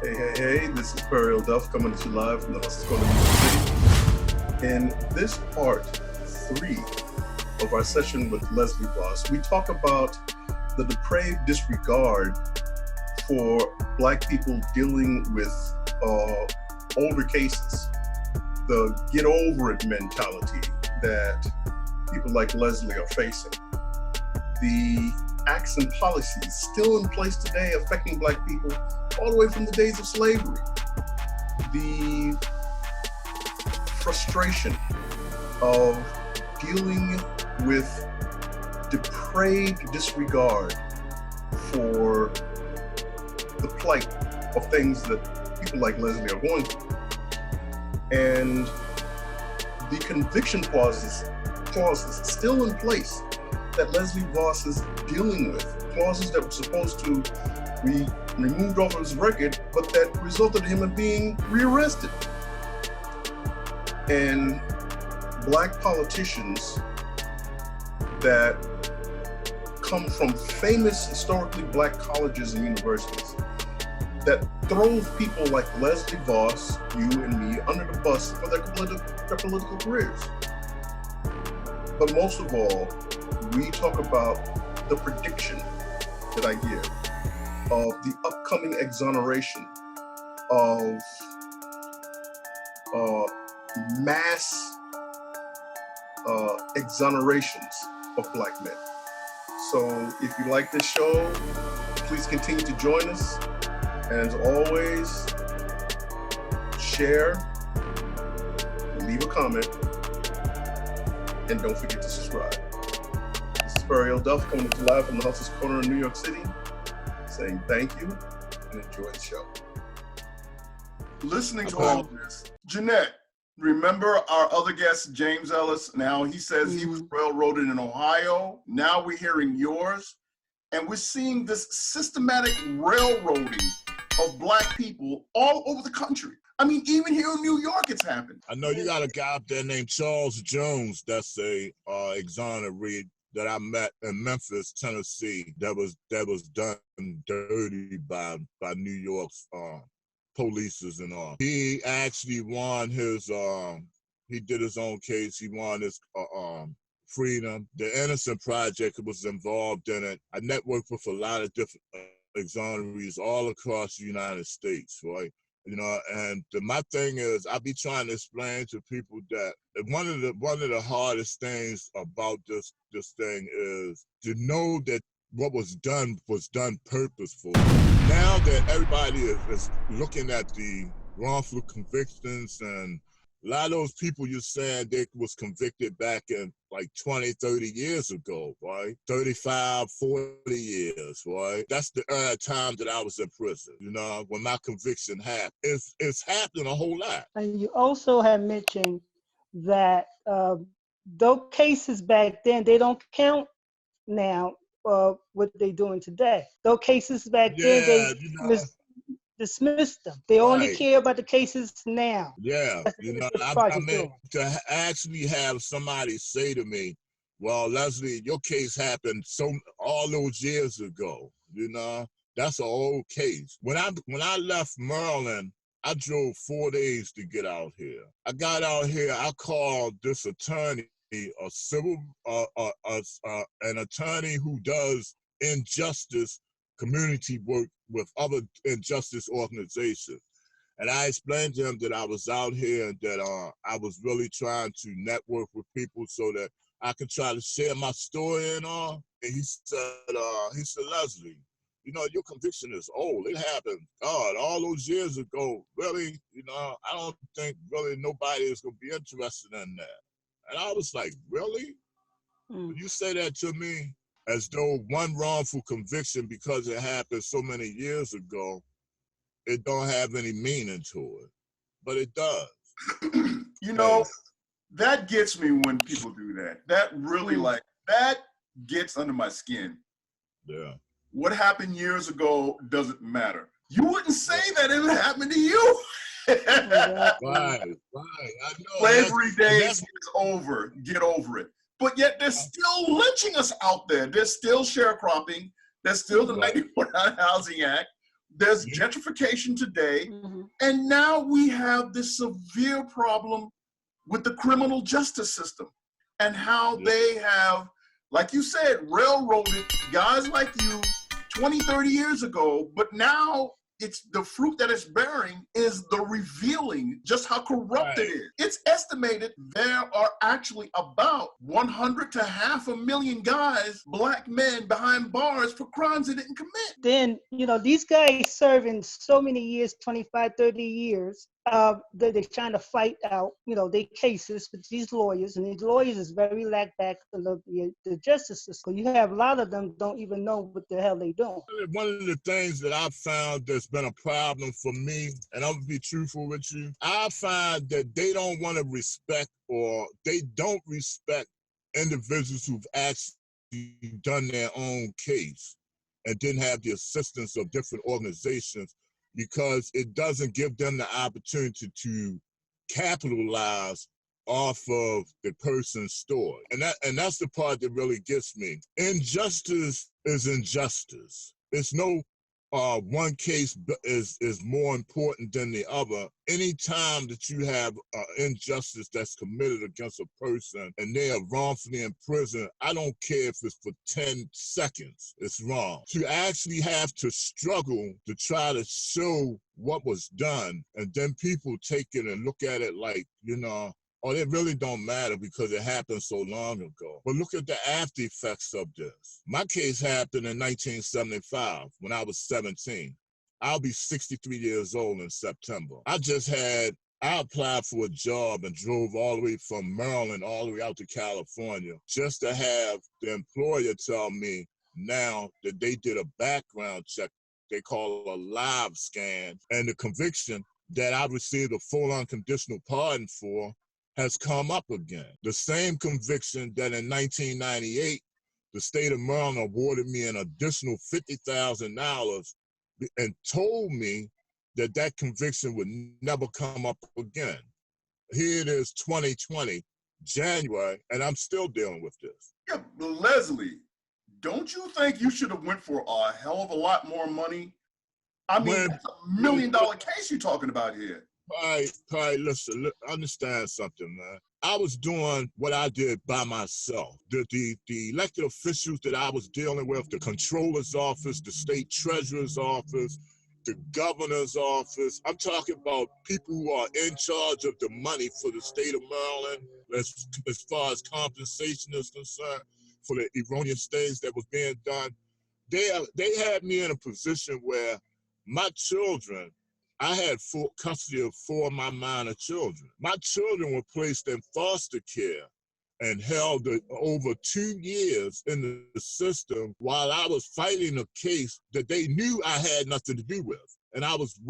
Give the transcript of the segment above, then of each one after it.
Hey, this is Duff coming to you live from the Hustle Corner, New York City. In this part 3 of our session with Leslie Vass, we talk about the depraved disregard for Black people dealing with older cases, the get over it mentality that people like Leslie are facing, the acts and policies still in place today affecting Black people all the way from the days of slavery, the frustration of dealing with depraved disregard for the plight of things that people like Leslie are going through, and the conviction clauses still in place that Leslie Vass is dealing with, clauses that were supposed to be removed off of his record, but that resulted in him being rearrested. And Black politicians that come from famous historically Black colleges and universities that throws people like Leslie Vass, you and me, under the bus for their political careers. But most of all, we talk about the prediction that I give of the upcoming exoneration of mass exonerations of Black men. So if you like this show, please continue to join us. And as always, share, leave a comment, and don't forget to subscribe. This is Duff coming to you live from the Hustle's Corner in New York City, saying thank you and enjoy the show. Listening to all of this, Jeanette, remember our other guest, James Ellis? Now he says he was railroaded in Ohio. Now we're hearing yours. And we're seeing this systematic railroading of Black people all over the country. I mean, even here in New York, it's happened. I know you got a guy up there named Charles Jones that's a exoneree that I met in Memphis, Tennessee, that was done dirty by New York's polices and all. He actually won his he did his own case. He won his freedom. The Innocent Project was involved in it. I networked with a lot of different exonerees all across the United States, right? You know, and my thing is, I be trying to explain to people that one of the hardest things about this thing is to know that what was done purposefully. Now that everybody is looking at the wrongful convictions, and a lot of those people you're saying they was convicted back in like 20, 30 years ago, right? 35, 40 years, right? That's the time that I was in prison, you know, when my conviction happened. It's happening a whole lot. And you also had mentioned that those cases back then, they don't count now, what they're doing today. Those cases back then, they dismissed them. They only care about the cases now. Yeah, you know, I mean, to actually have somebody say to me, well, Leslie, your case happened all those years ago, you know, that's an old case. When I left Maryland, I drove 4 days to get out here. I got out here, I called this attorney, an attorney who does injustice community work with other injustice organizations. And I explained to him that I was out here and that I was really trying to network with people so that I could try to share my story and all. And he said, Leslie, you know, your conviction is old. It happened, God, all those years ago. Really, you know, I don't think really nobody is going to be interested in that. And I was like, really? When you say that to me, as though one wrongful conviction, because it happened so many years ago, it don't have any meaning to it. But it does. You know, that gets me when people do that. That really, that gets under my skin. Yeah. What happened years ago doesn't matter. You wouldn't say that if it happened to you. Right. I know. Slavery days is over. Get over it. But yet they're still lynching us out there. There's still sharecropping. There's still the 94 Housing Act. there's gentrification today, and now we have this severe problem with the criminal justice system and how they have, like you said, railroaded guys like you 20, 30 years ago, but now it's the fruit that it's bearing is the revealing just how corrupt it is. It's estimated there are actually about 100 to 500,000 guys, black men behind bars for crimes they didn't commit. Then, you know, these guys serving so many years, 25, 30 years, they're trying to fight out, you know, their cases with these lawyers, and these lawyers is very lack back in the justice system. You have a lot of them don't even know what the hell they doing. One of the things that I've found that's been a problem for me, and I'm gonna be truthful with you, I find that they don't want to respect, or they don't respect individuals who've actually done their own case and didn't have the assistance of different organizations, because it doesn't give them the opportunity to capitalize off of the person's story. And that's the part that really gets me. Injustice is injustice. It's no one case is more important than the other. Anytime that you have injustice that's committed against a person and they are wrongfully in prison, I don't care if it's for 10 seconds, it's wrong. You actually have to struggle to try to show what was done, and then people take it and look at it like, you know, oh, it really don't matter because it happened so long ago. But look at the after effects of this. My case happened in 1975 when I was 17. I'll be 63 years old in September. I applied for a job and drove all the way from Maryland all the way out to California just to have the employer tell me now that they did a background check, they call a live scan, and the conviction that I received a full unconditional pardon for has come up again. The same conviction that in 1998, the state of Maryland awarded me an additional $50,000 and told me that that conviction would never come up again. Here it is, 2020, January, and I'm still dealing with this. Yeah, but Leslie, don't you think you should have went for a hell of a lot more money? I mean, that's $1 million case you're talking about here. Listen, understand something, man. I was doing what I did by myself. The elected officials that I was dealing with, the controller's office, the state treasurer's office, the governor's office. I'm talking about people who are in charge of the money for the state of Maryland as far as compensation is concerned for the erroneous things that was being done. They had me in a position where my children, I had full custody of 4 of my minor children. My children were placed in foster care and held over 2 years in the system while I was fighting a case that they knew I had nothing to do with. And I was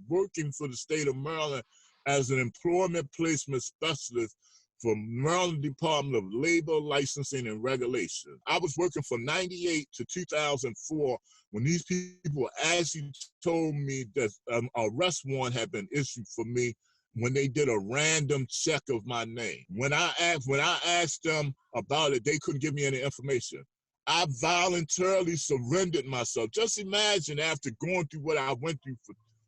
working for the state of Maryland as an employment placement specialist for Maryland Department of Labor, Licensing, and Regulation. I was working from 98 to 2004 when these people actually told me that an arrest warrant had been issued for me when they did a random check of my name. When I asked them about it, they couldn't give me any information. I voluntarily surrendered myself. Just imagine, after going through what I went through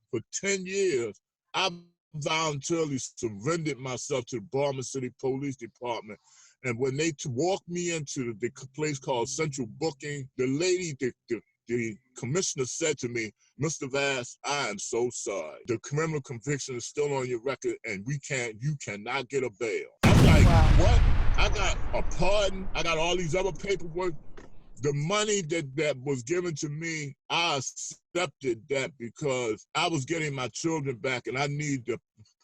for 10 years, I voluntarily surrendered myself to the Baltimore City Police Department. And when they walked me into the place called Central Booking, the lady, the commissioner said to me, "Mr. Vass, I am so sorry. The criminal conviction is still on your record and you cannot get a bail." I'm like, what? I got a pardon. I got all these other paperwork. The money that was given to me, I accepted that because I was getting my children back and I need to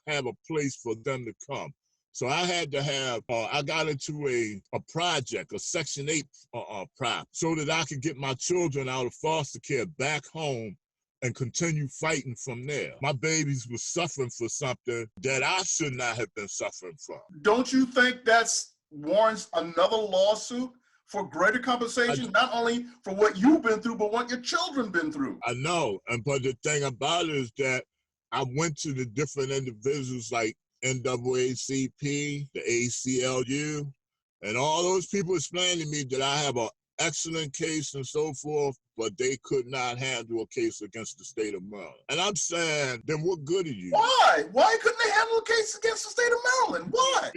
have a place for them to come. So I had to have, I got into a project, a Section 8 prop, so that I could get my children out of foster care back home and continue fighting from there. My babies were suffering for something that I should not have been suffering from. Don't you think that's warrants another lawsuit for greater compensation, not only for what you've been through, but what your children been through? I know, but the thing about it is that I went to the different individuals like NAACP, the ACLU, and all those people explained to me that I have a excellent case and so forth, but they could not handle a case against the state of Maryland. And I'm saying, then what good are you? Why? Why couldn't they handle a case against the state of Maryland? Why?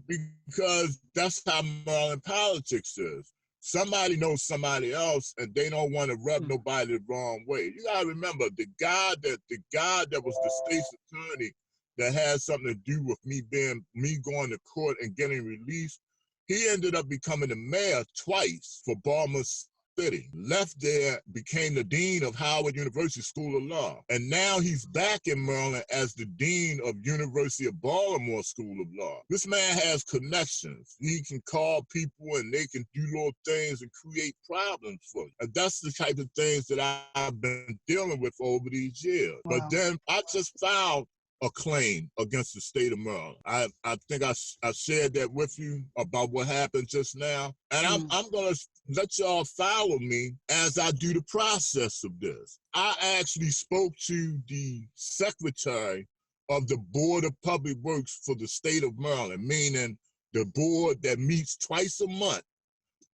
Because that's how Maryland politics is. Somebody knows somebody else, and they don't want to rub nobody the wrong way. You gotta remember, the guy that was the state's attorney that had something to do with me going to court and getting released, he ended up becoming the mayor twice for Baltimore City. Left there, became the dean of Howard University School of Law. And now he's back in Maryland as the dean of University of Baltimore School of Law. This man has connections. He can call people and they can do little things and create problems for you. And that's the type of things that I've been dealing with over these years. Wow. But then I just found a claim against the state of Maryland. I think I shared that with you about what happened just now. And I'm going to let y'all follow me as I do the process of this. I actually spoke to the secretary of the Board of Public Works for the state of Maryland, meaning the board that meets twice a month,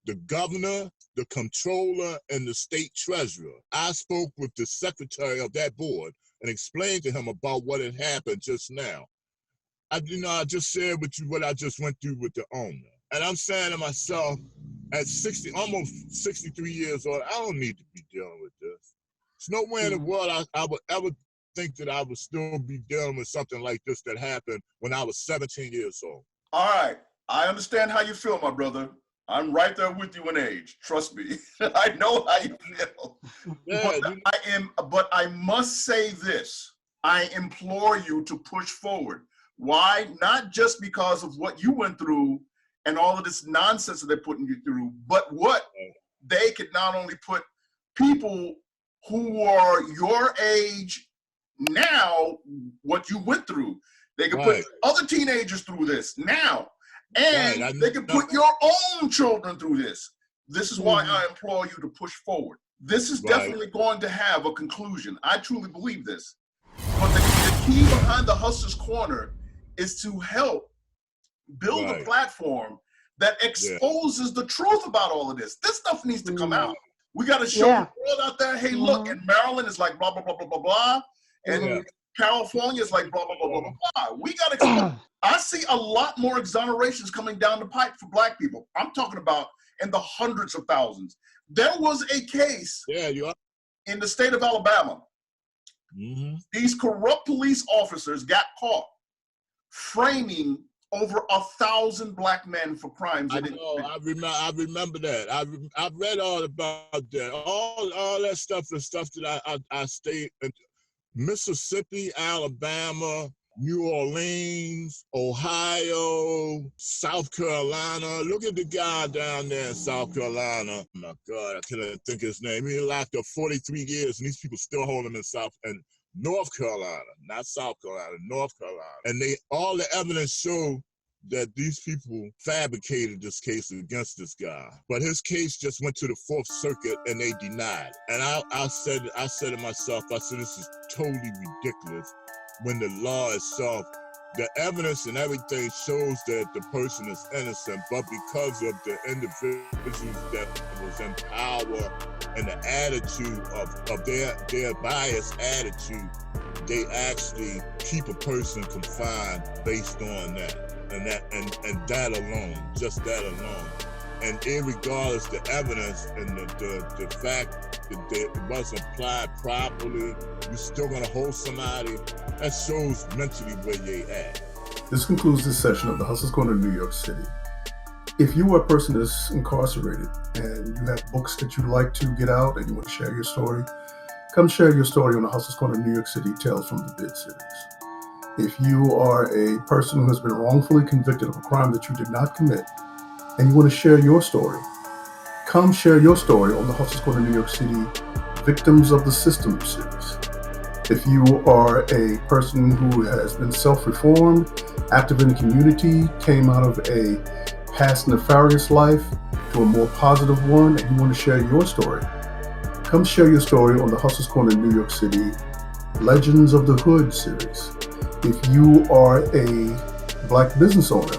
the governor, the comptroller, and the state treasurer. I spoke with the secretary of that board and explained to him about what had happened just now. I just shared with you what I just went through with the owner. And I'm saying to myself, at almost 63 years old, I don't need to be dealing with this. There's no way in the world I would ever think that I would still be dealing with something like this that happened when I was 17 years old. All right. I understand how you feel, my brother. I'm right there with you in age. Trust me. I know how you feel. Yeah, but I must say this. I implore you to push forward. Why? Not just because of what you went through and all of this nonsense that they're putting you through, but what they could not only put people who are your age now, what you went through. They could put other teenagers through this now. And they can put your own children through this. This is why I implore you to push forward. This is definitely going to have a conclusion. I truly believe this. But the key behind the Hustler's Corner is to help build a platform that exposes the truth about all of this. This stuff needs to come out. We got to show the world out there, hey, look, in Maryland, it's like blah, blah, blah, blah, blah, blah. And California is like blah, blah, blah, blah, blah, blah. We got to I see a lot more exonerations coming down the pipe for Black people. I'm talking about in the hundreds of thousands. There was a case in the state of Alabama. These corrupt police officers got caught framing over 1,000 Black men for crimes. I remember that. I read all about that. All that stuff is stuff that I stayed in Mississippi, Alabama, New Orleans, Ohio, South Carolina. Look at the guy down there in South Carolina. Oh my God, I can't think of his name. He locked up 43 years, and these people still hold him in North Carolina, not South Carolina, North Carolina. And all the evidence show that these people fabricated this case against this guy. But his case just went to the Fourth Circuit and they denied. And I said to myself, this is totally ridiculous when the law itself, the evidence and everything shows that the person is innocent, but because of the individuals that was in power and the attitude of their biased attitude, they actually keep a person confined based on that. And that alone, just that alone. And irregardless the evidence and the fact that it wasn't applied properly, you're still gonna hold somebody. That shows mentally where they at. This concludes this session of the Hustler's Corner in New York City. If you are a person that's incarcerated and you have books that you'd like to get out and you want to share your story, come share your story on the Hustler's Corner in New York City Tales from the Bid series. If you are a person who has been wrongfully convicted of a crime that you did not commit and you want to share your story, come share your story on the Hustler's Corner New York City Victims of the System series. If you are a person who has been self-reformed, active in the community, came out of a past nefarious life to a more positive one, and you want to share your story, come share your story on the Hustler's Corner New York City Legends of the Hood series. If you are a Black business owner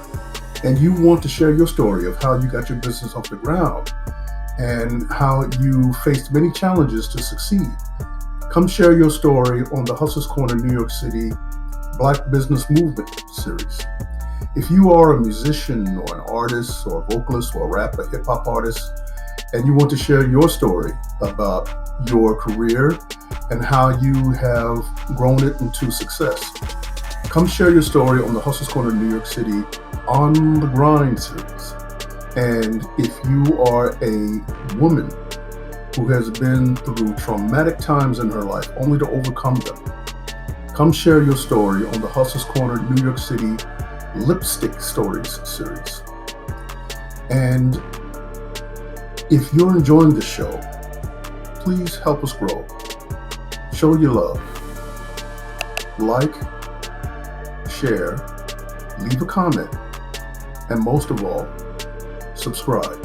and you want to share your story of how you got your business off the ground, and how you faced many challenges to succeed. Come share your story on the Hustlers Corner New York City Black Business Movement series. If you are a musician or an artist or a vocalist or a rapper, hip hop artist, and you want to share your story about your career and how you have grown it into success, come share your story on the Hustlers Corner New York City On the Grind series. And if you are a woman who has been through traumatic times in her life only to overcome them, come share your story on the Hustlers Corner New York City Lipstick Stories series. And if you're enjoying the show, please help us grow. Show your love. Like, share, leave a comment, and most of all, subscribe.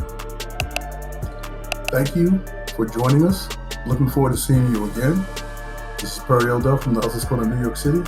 Thank you for joining us. Looking forward to seeing you again. This is Duff from the Hustlers Corner New York City.